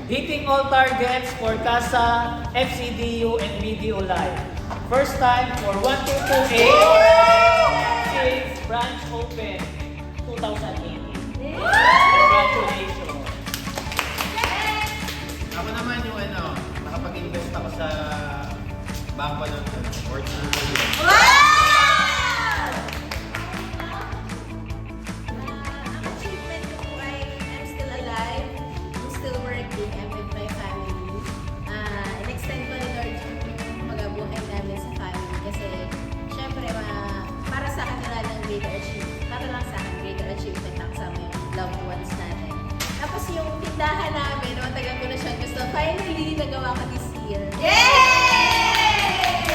Hitting all targets for CASA, FCDU, and BDO Live. First time for 1228 Branch Open 2018. Congratulations! Ako naman yung nakapag-invest ako sa bangko ng sports na Achievement ko po ay I'm still alive, I'm still working, I'm with my family. In-extend ko ni Lord yung magabuhay namin sa family kasi syempre para sa akin wala ng greater achievement. Para lang sa akin greater achievement na kasama yung loved ones natin. Tapos yung tindahan namin, matagal ko na siya gusto. Finally, nagawa ko this year. Yay!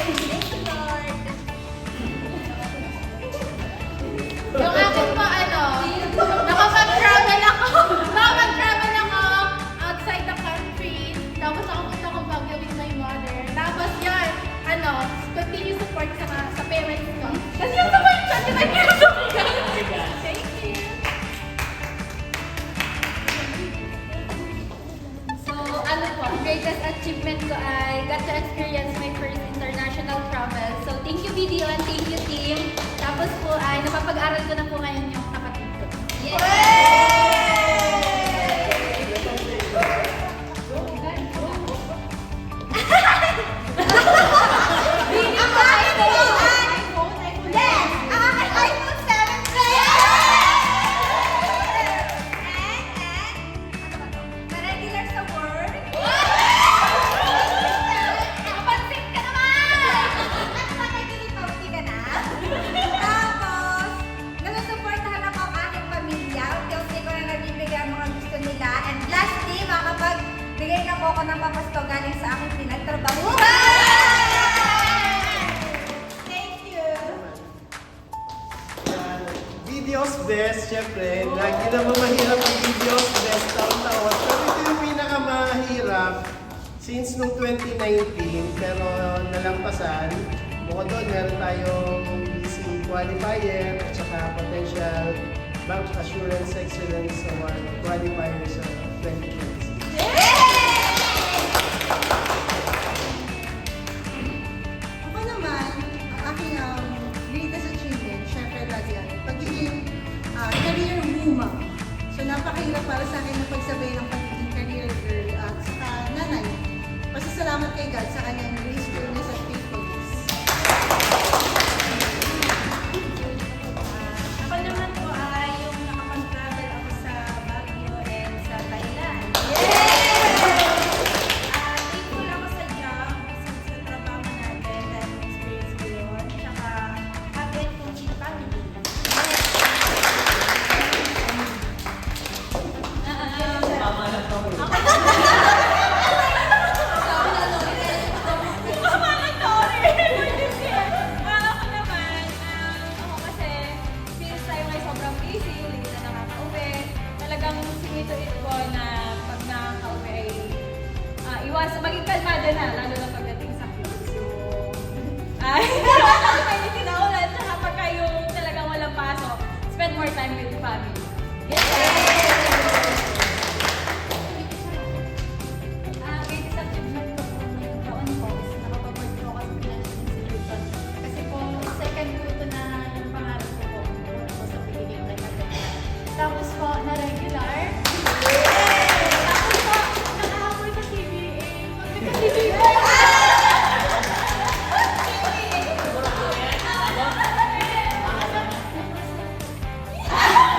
Thank you, Lord! Yung akin po, nakapag-travel ako outside the country. Tapos ako punta kong Baguio with my mother. Tapos yun, continue support sa parents ko. Kasi yung support siya, di ba niya? Thank you. So, greatest achievement ko ay got to experience my first international travel. So, thank you BDO and thank you team. Tapos po ay napapag-aral ko na po ngayon yung kapatid ko. Bigay na po ako ng papasto galing sa aking pinagtrabaho. Thank you! Videos best, syempre. Lagi naman mahirap ang videos best taon-taon. Pero ito yung pinakamahirap since nung 2019. Pero nalampasan. Bukod doon, meron tayong BC Qualifier at saka Potential Bank Assurance Excellence Award Qualifier sa 2026. Ako naman, ang aking greatest achievement, syempre lagi yan, pagiging career woman. So napakahirap para sa akin na pagsabay ng pagiging career girl at saka nanay. Pasasalamat kay God sa kanyang gracefulness at faithfulness. Ako naman po ay yung nakapag-travel ako sa Baguio and sa Thailand. Thankful ako sa job, sa trabaho natin, dahil experience ko yun. Tsaka happy and complete family. Tama na to. Ako kasi, since tayo ngay sobrang busy, hindi na nakaka-uwi, talagang sinituit ko na pag nakaka-uwi ay maging kalmado na, lalo na pagdating sa kids. So, ay, painitin na ulit, tsaka pagka yung talagang walang pasok, spend more time with family. Greatest achievement ko po ngayong taon po is nakapag-work po ako sa financial institution. Kasi po, second po ito na yung pangarap ko po. Una po sa pagiging taga-taga. Tapos po, na regular. Tapos po, nakahapoy sa CBA. Magka-CBA. CBA.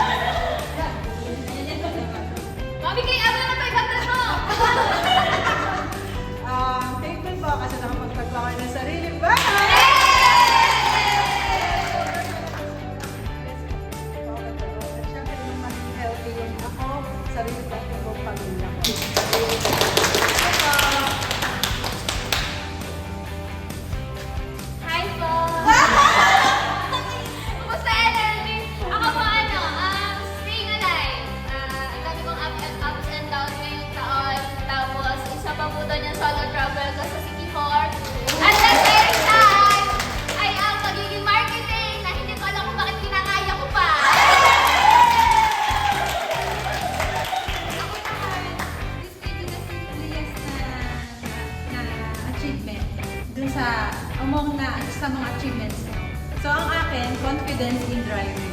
achievement dun sa sa mga achievements mo. So ang akin, confidence in driving.